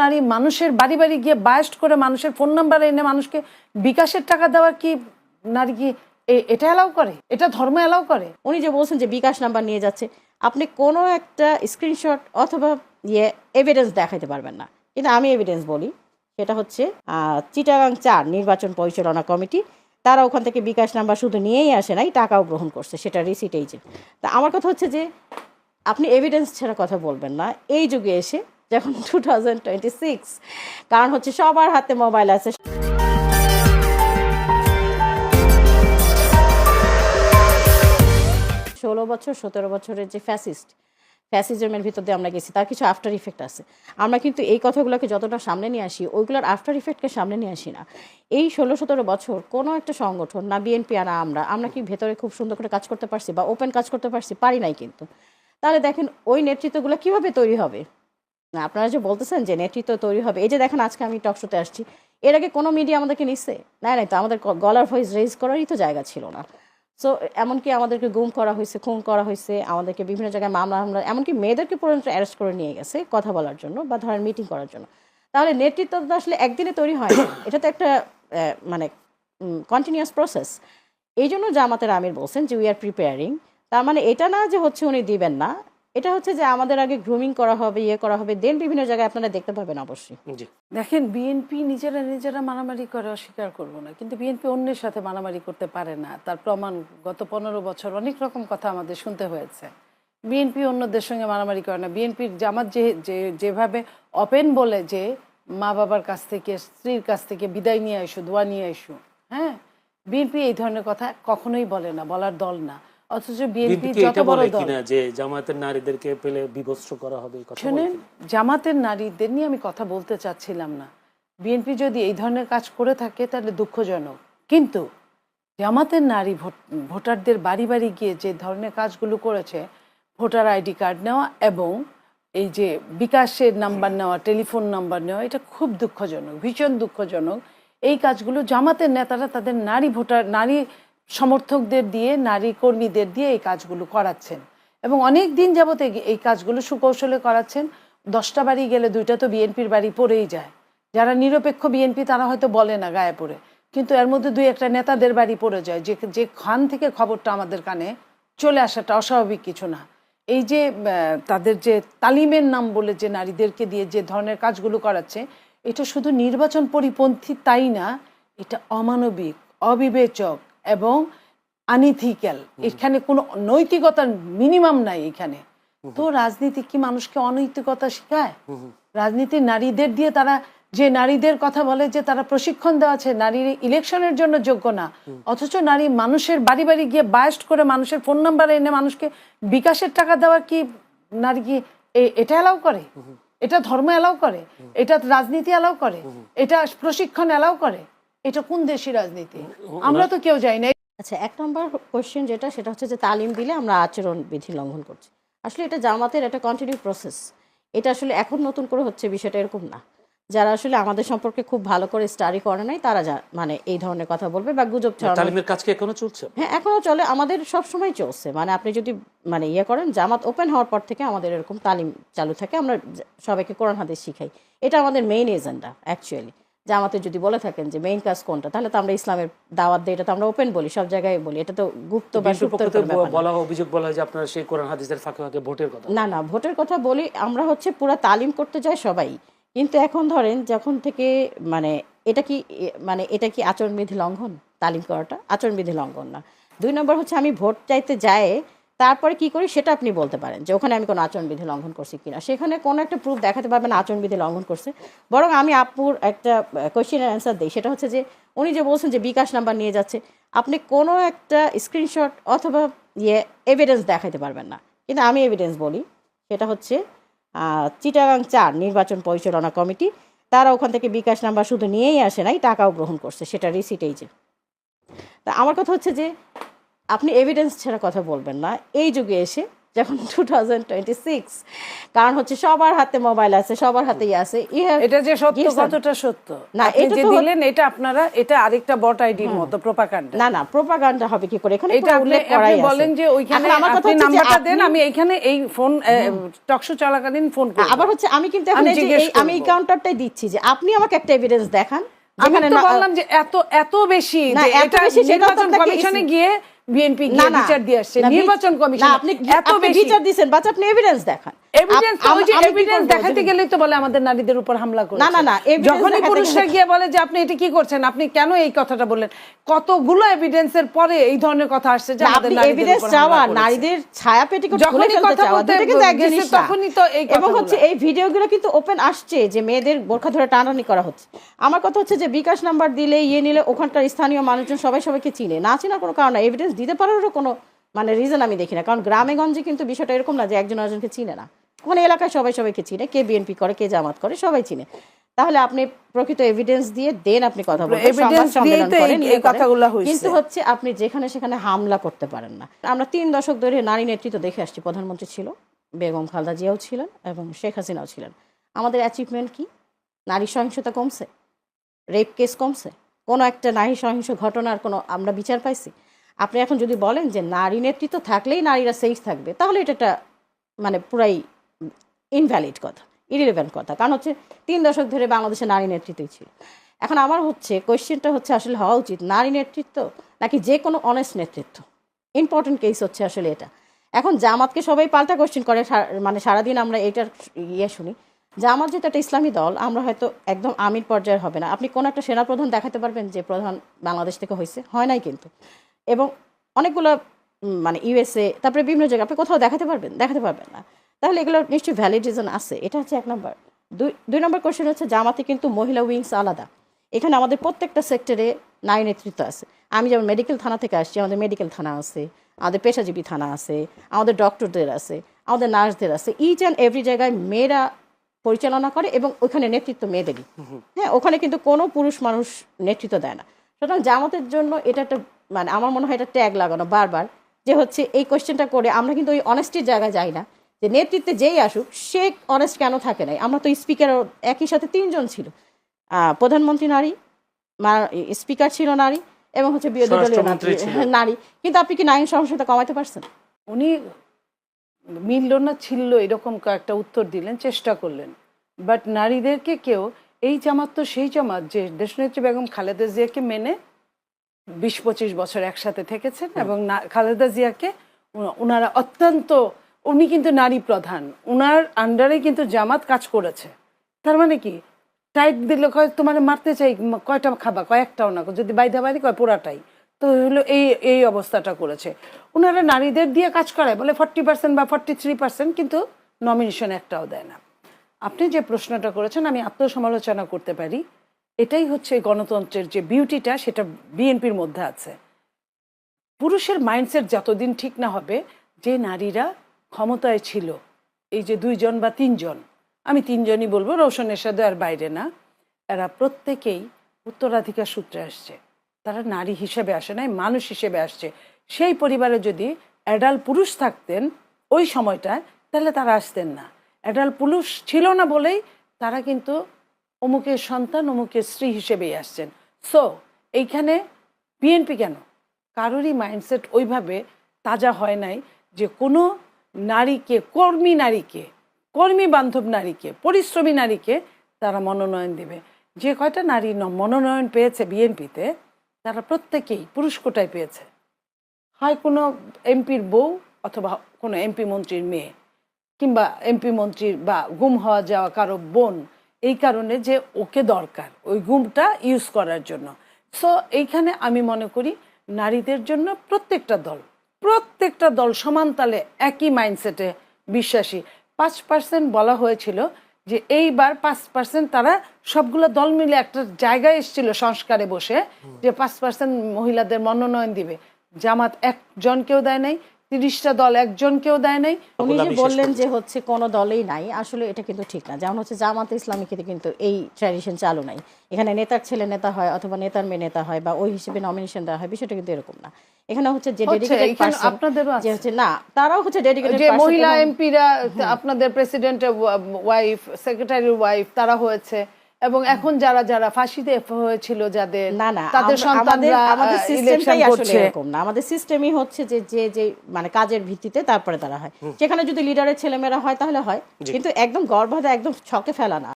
নারী মানুষের বাড়ি বাড়ি গিয়ে বায়াস্ট করে মানুষের ফোন নাম্বার এনে মানুষকে বিকাশের টাকা দেওয়া কি নারী কি এটা অ্যালাউ করে? এটা ধর্ম অ্যালাউ করে? উনি যে বলছেন যে বিকাশ নাম্বার নিয়ে যাচ্ছে, আপনি কোনো একটা স্ক্রিনশট অথবা এভিডেন্স দেখাইতে পারবেন না, কিন্তু আমি এভিডেন্স বলি। সেটা হচ্ছে চিটাগাং 4 নির্বাচন পরিচালনা কমিটি, তারা ওখান থেকে বিকাশ নাম্বার শুধু নিয়েই আসে নাই, টাকাও গ্রহণ করছে, সেটা রিসিট এইজেন্ট। তা আমার কথা হচ্ছে যে আপনি এভিডেন্স ছাড়া কথা বলবেন না এই যুগে এসে, যখন 2026, কারণ হচ্ছে সবার হাতে মোবাইল আছে। 16 বছর 17 বছরের যে ফ্যাসিজমের ভিতর দিয়ে আমরা গেছি, তার কিছু আফটার ইফেক্ট আছে। আমরা কিন্তু এই কথাগুলোকে যতটা সামনে নিয়ে আসি, ওইগুলোর আফটার ইফেক্টকে সামনে নিয়ে আসি না। এই 16-17 বছর কোনো একটা সংগঠন না, বিএনপি আর আমরা কি ভেতরে খুব সুন্দর করে কাজ করতে পারছি বা ওপেন কাজ করতে পারছি? পারি নাই। কিন্তু তাহলে দেখেন ওই নেতৃত্বগুলো কিভাবে তৈরি হবে। না, আপনারা যে বলতেছেন যে নেতৃত্ব তৈরি হবে, এই যে দেখেন আজকে আমি টক শোতে আসছি, এর আগে কোনো মিডিয়া আমাদেরকে নিচ্ছে নাই তো, আমাদের গলার ভয়েস রেজ করারই তো জায়গা ছিল না। সো এমনকি আমাদেরকে গুম করা হয়েছে, খুন করা হয়েছে, আমাদেরকে বিভিন্ন জায়গায় মামলা, এমনকি মেয়েদেরকে পর্যন্ত অ্যারেস্ট করে নিয়ে গেছে কথা বলার জন্য বা ধরেন মিটিং করার জন্য। তাহলে নেতৃত্ব তো আসলে একদিনে তৈরি হয় না, এটা তো একটা মানে কন্টিনিউয়াস প্রসেস। এই জন্য জামাতের আমির বলছেন যে উই আর প্রিপেয়ারিং। তার মানে এটা না যে হচ্ছে উনি দিবেন না, এটা হচ্ছে যে আমাদের আগে গ্রুমিং করা হবে, করা হবে, দেন বিভিন্ন জায়গায় আপনারা দেখতে পাবেন। অবশ্যই দেখেন, বিএনপি নিজেরা মারামারি করে, অস্বীকার করবো না, কিন্তু বিএনপি অন্যের সাথে মারামারি করতে পারে না। তার প্রমাণ গত 15 বছর অনেক রকম কথা আমাদের শুনতে হয়েছে। বিএনপি অন্যদের সঙ্গে মারামারি করে না। বিএনপির জামাত যেভাবে ওপেন বলে যে মা বাবার কাছ থেকে, স্ত্রীর কাছ থেকে বিদায় নিয়ে আইসো, দোয়া নিয়ে আইসো, হ্যাঁ, বিএনপি এই ধরনের কথা কখনোই বলে না, বলার দল না। অথচ বিএনপি যত বড় দল, যে জামাতের নারীদেরকে পেলে বিভৎস করা হবে, শুনেন, জামাতের নারীদের নিয়ে আমি কথা বলতে চাচ্ছিলাম না। বিএনপি যদি এই ধরনের কাজ করে থাকে তাহলে দুঃখজনক, কিন্তু জামাতের নারী ভোটারদের বাড়ি বাড়ি গিয়ে যে ধরনের কাজগুলো করেছে, ভোটার আইডি কার্ড নেওয়া এবং এই যে বিকাশের নাম্বার নেওয়া, টেলিফোন নাম্বার নেওয়া, এটা খুব দুঃখজনক, ভীষণ দুঃখজনক। এই কাজগুলো জামাতের নেতারা তাদের নারী সমর্থকদের দিয়ে, নারী কর্মীদের দিয়ে এই কাজগুলো করাচ্ছেন এবং অনেক দিন যাবত এই কাজগুলো সুকৌশলে করাচ্ছেন। 10টা বাড়ি গেলে 2টা তো বিএনপির বাড়ি পড়েই যায়। যারা নিরপেক্ষ বিএনপি তারা হয়তো বলে না গায়ে পড়ে, কিন্তু এর মধ্যে 2-1টা নেতাদের বাড়ি পড়ে যায়, যে খান থেকে খবরটা আমাদের কানে চলে আসাটা অস্বাভাবিক কিছু না। এই যে তাদের যে তালিমের নাম বলে যে নারীদেরকে দিয়ে যে ধরনের কাজগুলো করাচ্ছে, এটা শুধু নির্বাচন পরিপন্থী তাই না, এটা অমানবিক, অবিবেচক এবং আনইথিক্যাল। এখানে কোনো নৈতিকতার মিনিমাম নাই এখানে। তো রাজনীতি কি মানুষকে অনৈতিকতা শেখায়? রাজনীতি নারীদের দিয়ে, তারা যে নারীদের কথা বলে যে তারা প্রশিক্ষণ দেওয়া আছে, নারীর ইলেকশনের জন্য যোগ্য না, অথচ নারী মানুষের বাড়ি বাড়ি গিয়ে বায়াস্ট করে মানুষের ফোন নাম্বার এনে মানুষকে বিকাশের টাকা দেওয়া কি নারী কি এটা অ্যালাউ করে? এটা ধর্ম অ্যালাউ করে? এটা রাজনীতি অ্যালাউ করে? এটা প্রশিক্ষণ অ্যালাউ করে? এটা কোন দেশি রাজনীতি? আমরা তো কেউ যাই না। আচ্ছা, 1 নম্বর কোয়েশ্চেন সেটা হচ্ছে যে তালিম দিলে আমরা আচরণ বিধি লঙ্ঘন করছি। আসলে এটা জামাতের একটা কন্টিনিউ প্রসেস। এটা আসলে এখন নতুন করে হচ্ছে, বিষয়টা এরকম না। যারা আসলে আমাদের সম্পর্কে খুব ভালো করে স্টাডি করে নাই, তারা মানে এই ধরনের কথা বলবে বা গুজব ছড়ানো। তালিমের কাজ কি এখনো চলছে? হ্যাঁ, এখনো চলে, আমাদের সব সময় চলছে। মানে আপনি যদি করেন, জামাত ওপেন হওয়ার পর থেকে আমাদের এরকম তালিম চালু থাকে। আমরা সবাইকে কোরআন হাদিস শিখাই, এটা আমাদের মেইন এজেন্ডা অ্যাকচুয়ালি। জামাতে যদি বলে থাকেন যে মেইন কাজ কোনটা, তাহলে তো আমরা ইসলামের দাওয়াত দিই, এটা তো আমরা ওপেন বলি, সব জায়গায় বলি। এটা তো গুপ্ত বা অভিযোগ বলা হয় যে আপনারা সেই কোরআন হাদিসের ফাঁকে ফাঁকে ভোটের কথা। না, ভোটের কথা বলি আমরা, হচ্ছে পুরো তালিম করতে যাই সবাই। কিন্তু এখন ধরেন যখন থেকে এটা কি আচরণবিধি লঙ্ঘন? তালিম করাটা আচরণবিধি লঙ্ঘন না। 2 নম্বর হচ্ছে আমি ভোট চাইতে যাই, তারপরে কি করি সেটা আপনি বলতে পারেন যে ওখানে আমি কোনো আচরণবিধি লঙ্ঘন করছি কিনা। সেখানে কোনো একটা প্রুফ দেখাতে পারবেন না আচরণবিধি লঙ্ঘন করছে। বরং আমি আপুর একটা কোয়েশ্চেনের অ্যান্সার দিই, সেটা হচ্ছে যে উনি যে বলছেন যে বিকাশ নাম্বার নিয়ে যাচ্ছে, আপনি কোনো একটা স্ক্রিনশট অথবা এভিডেন্স দেখাতে পারবেন না, কিন্তু আমি এভিডেন্স বলি। সেটা হচ্ছে চিটাগাং 4 নির্বাচন পরিচালনা কমিটি, তারা ওখান থেকে বিকাশ নাম্বার শুধু নিয়েই আসে নাই, টাকাও গ্রহণ করছে, সেটা রিসিট এইজেন্ট। তা আমার কথা হচ্ছে যে আপনি এভিডেন্স ছাড়া কথা বলবেন না এই যুগে এসে, যখন 2026, কারণ হচ্ছে সবার হাতে মোবাইল আছে, সবার হাতেই আছে। এটা যে সত্য, কতটা সত্য না, আপনি এটা যে তো দিলেন, এটা আপনারা, এটা আরেকটা বট আইডির মতো প্রোপাগান্ডা। না, প্রোপাগান্ডা হবে কি করে? এখানে এটা উল্লেখ আপনি করাই আছে। বলেন যে ওইখানে এখন আমার কথা আপনি হচ্ছে যে নাম্বারটা দেন, আপনি- আমি এইখানে এই ফোন টকশো চলাকালীন ফোন করব। আবার হচ্ছে আমি কিন্তু এখন আমি এই যে জিজ্ঞেস আমি এই করব। কাউন্টারটাই দিচ্ছি যে আপনি আমাকে একটা এভিডেন্স দেখান আমি যেখানে তো না- বললাম যে এত বেশি, না, যে এত এটা বেশি সেটা তো নির্বাচন আপনাকে কমিশনে গিয়ে বিএনপি না, গিয়ে না, বিচার দিয়ে আসছে, না, নির্বাচন না, কমিশন আপনি এত আপনি বেশি বিচার দিয়েছেন, বাচ্চা আপনি এভিডেন্স দেখান। এভিডেন্স, ওই যে আমি কি এভিডেন্স করবো? দেখাতে গেলেই তো বলে আমাদের নারীদের উপর হামলা করেছে। না, evidence যখনই দেখাতে পুরুষরা গেলে- গিয়ে বলে যে আপনি এটা কি করছেন, আপনি কেন এই কথাটা বললেন, কতগুলো এভিডেন্সের পরে এই ধরনের কথা আসছে যে না, আমাদের আপনি নারীদের এভিডেন্স উপর চাওয়া, হামলা করেছে। নারীদের ছায়া পেটিকোট খুলে যখনই ফেলতে কথা চাওয়া, বলতে দুটো কিন্তু এক গেছে জিনিস না। তখনই তো এই এবং হচ্ছে কথাগুলো। এই ভিডিওগুলো কিন্তু ওপেন আসছে যে মেয়েদের বোরখা ধরে টানাটানি করা হচ্ছে। আমার কথা হচ্ছে যে বিকাশ নাম্বার দিলে নিলে ওখানকার স্থানীয় মানুষজন সবাইকে চিনে, না চেনার কোনো কারণ না, এভিডেন্স দিতে পারারও কোনো মানে রিজন আমি দেখি না। কারণ গ্রামে গঞ্জে কিন্তু বিষয়টা এরকম না যে একজন আরেকজনকে চিনে না, ওখানে এলাকায় সবাইকে চিনে, কে বিএনপি করে, কে জামাত করে, সবাই চিনে। তাহলে আপনি প্রকৃত এভিডেন্স দিয়ে দেন, আপনি কথা বলবেন, সংবাদ Evidence দিয়েই সম্মেলন তো করেন, এই কথাগুলো হয়েছে। কিন্তু হচ্ছে আপনি যেখানে সেখানে হামলা করতে পারেন না। আমরা 3 দশক ধরে নারী নেতৃত্ব দেখে আসছি। প্রধানমন্ত্রী ছিল, বেগম খালেদা জিয়াও ছিলেন এবং শেখ হাসিনাও ছিলেন। আমাদের অ্যাচিভমেন্ট কি? নারী সহিংসতা কমছে, রেপ কেস কমছে, কোনো একটা নারী সহিংস ঘটনার কোনো আমরা বিচার পাইছি? আপনি এখন যদি বলেন যে নারী নেতৃত্ব থাকলেই নারীরা সেফ থাকবে, তাহলে এটা একটা মানে পুরাই ইনভ্যালিড কথা, ইরিলেভেন্ট কথা। কারণ হচ্ছে 3 দশক ধরে বাংলাদেশে নারী নেতৃত্বই ছিল। এখন আমার হচ্ছে কোয়েশ্চেনটা হচ্ছে আসলে হওয়া উচিত নারী নেতৃত্ব নাকি যে কোনো অনেস্ট নেতৃত্ব? ইম্পর্টেন্ট কেস হচ্ছে আসলে এটা। এখন জামাতকে সবাই পাল্টা কোয়েশ্চেন করে, মানে সারাদিন আমরা এটার শুনি। জামাত যেহেতু একটা ইসলামী দল, আমরা হয়তো একদম আমির পর্যায়ের হবে না। আপনি কোন একটা সেনাপ্রধান দেখাতে পারবেন যে প্রধান বাংলাদেশ থেকে হয়েছে? হয় নাই কিন্তু। এবং অনেকগুলো মানে ইউএসএ, তারপরে বিভিন্ন জায়গায় আপনি কোথাও দেখাতে পারবেন না। তাহলে এগুলো নিশ্চয়ই ভ্যালিড রিজন আছে। এটা হচ্ছে 1 নম্বর। 2 নম্বর কোয়েশ্চেন হচ্ছে জামাতে কিন্তু মহিলা উইংস আলাদা। এখানে আমাদের প্রত্যেকটা সেক্টরে নারী নেতৃত্ব আছে। আমি যেমন মেডিকেল থানা থেকে আসছি, আমাদের মেডিকেল থানা আছে, আমাদের পেশাজীবী থানা আছে, আমাদের ডক্টরদের আছে, আমাদের নার্সদের আছে। ইচ অ্যান্ড এভরি জায়গায় মেয়েরা পরিচালনা করে এবং ওখানে নেতৃত্ব মেয়েদেরই। হ্যাঁ, ওখানে কিন্তু কোনো পুরুষ মানুষ নেতৃত্ব দেয় না। সুতরাং জামাতের জন্য এটা একটা মানে আমার মনে হয় এটা ট্যাগ লাগানো বারবার, যে হচ্ছে এই কোয়েশ্চেনটা করে আমরা কিন্তু ওই অনেস্টির জায়গায় যাই না যে নেতৃত্বে যেই আসুক সে অনেস্ট কেন থাকে নাই। আমরা তো স্পিকারও একই সাথে 3 জন ছিল, প্রধানমন্ত্রী নারী, স্পিকার ছিল নারী, এবং হচ্ছে বিরোধী দলীয় স্বরাষ্ট্রমন্ত্রী ছিল নারী। কিন্তু আপনি কি নারী সহিংসতা কমাতে পারছেন? উনি মিলল না ছিল এরকম একটা উত্তর দিলেন, চেষ্টা করলেন, বাট নারীদেরকে কেউ, এই জামাত তো সেই জামাত যে দেশনেত্রী বেগম খালেদা জিয়াকে মেনে 20-25 বছর একসাথে থেকেছেন এবং খালেদা জিয়াকে ওনারা অত্যন্ত, উনি কিন্তু নারী প্রধান, ওনার আন্ডারে কিন্তু জামাত কাজ করেছে। তার মানে কি, টাইট দিলে কয় তোমার মারতে চাই, কয়টা খাবা, কয়েকটাও না, যদি বাইধা বাড়ি কয় পুরাটাই, তো হলো এই অবস্থাটা করেছে। ওনারা নারীদের দিয়ে কাজ করায় বলে 40% বা 43%, কিন্তু নমিনেশন একটাও দেয় না। আপনি যে প্রশ্নটা করেছেন আমি আত্মসমালোচনা করতে পারি, এটাই হচ্ছে গণতন্ত্রের যে বিউটিটা, সেটা বিএনপির মধ্যে আছে। পুরুষের মাইন্ডসেট যতদিন ঠিক না হবে, যে নারীরা ক্ষমতায় ছিল, এই যে 2 জন বা 3 জন, আমি 3 জনই বলবো, রওশন এরশাদ আর বাইরে না, এরা প্রত্যেকেই উত্তরাধিকার সূত্রে আসছে। তারা নারী হিসেবে আসে নাই, মানুষ হিসেবে আসছে। সেই পরিবারে যদি অ্যাডাল্ট পুরুষ থাকতেন ওই সময়টায়, তাহলে তারা আসতেন না। অ্যাডাল্ট পুরুষ ছিল না বলেই তারা কিন্তু অমুকের সন্তান, অমুকের স্ত্রী হিসেবেই আসছেন। সো এইখানে বিএনপি কেন, কারোরই মাইন্ডসেট ওইভাবে তাজা হয় নাই যে কোনো নারীকে, কর্মী বান্ধব নারীকে, পরিশ্রমী নারীকে তারা মনোনয়ন দেবে। যে কয়টা নারী মনোনয়ন পেয়েছে বিএনপিতে, তারা প্রত্যেকেই পুরুষ কোটায় পেয়েছে, হয় কোনো এমপির বউ অথবা কোনো এমপি মন্ত্রীর মেয়ে, কিংবা এমপি মন্ত্রীর বা গুম হওয়া যাওয়া কারো বোন, এই কারণে যে ওকে দরকার ওই গুমটা ইউজ করার জন্য। সো এইখানে আমি মনে করি নারীদের জন্য প্রত্যেকটা দল সমান তালে একই মাইন্ডসেটে বিশ্বাসী। 5% বলা হয়েছিল যে এইবার 5% তারা সবগুলো দল মিলে একটা জায়গায় এসেছিল সংস্কারে বসে, যে 5% মহিলাদের মনোনয়ন দিবে। জামাত একজনকেও দেয় নাই, 30টা দল একজনকেও দেয় নাই। উনি যে বিশ্বাস বললেন করছি। যে হচ্ছে কোনো দলেই নাই, আসলে এটা কিন্তু ঠিক না। যেমন হচ্ছে জামাতে ইসলামীকে কিন্তু এই ট্র্যাডিশন চালু নাই। এখানে নেতার ছেলে নেতা হয় অথবা নেতার মেয়ে নেতা হয় বা ওই হিসেবে নমিনেশন দেওয়া হয়, বিষয়টা কিন্তু এরকম না। এখানে হচ্ছে যে ডেডিকেটেড এখানে পারসন, আপনাদেরও যে আছে। হচ্ছে না, তারাও হচ্ছে ডেডিকেটেড যে পারসন। মহিলা এমপিরা, আপনাদের প্রেসিডেন্টের ওয়াইফ, সেক্রেটারির ওয়াইফ, তারা হয়েছে, এবং এখন যারা যারা ফাঁসিতে হয়েছিল যাদের, না না, তাদের সন্তানরা আমাদের ইলেকশন সিস্টেমটাই আসলে করছে। এরকম না। আমাদের সিস্টেমই হচ্ছে যে যে যে মানে কাজের ভিত্তিতে তারপরে তারা হয়। সেখানে যদি লিডারের ছেলেমেয়েরা হয় তাহলে হয়, কিন্তু একদম গর্ভাধা একদম ছকে ফেলা না।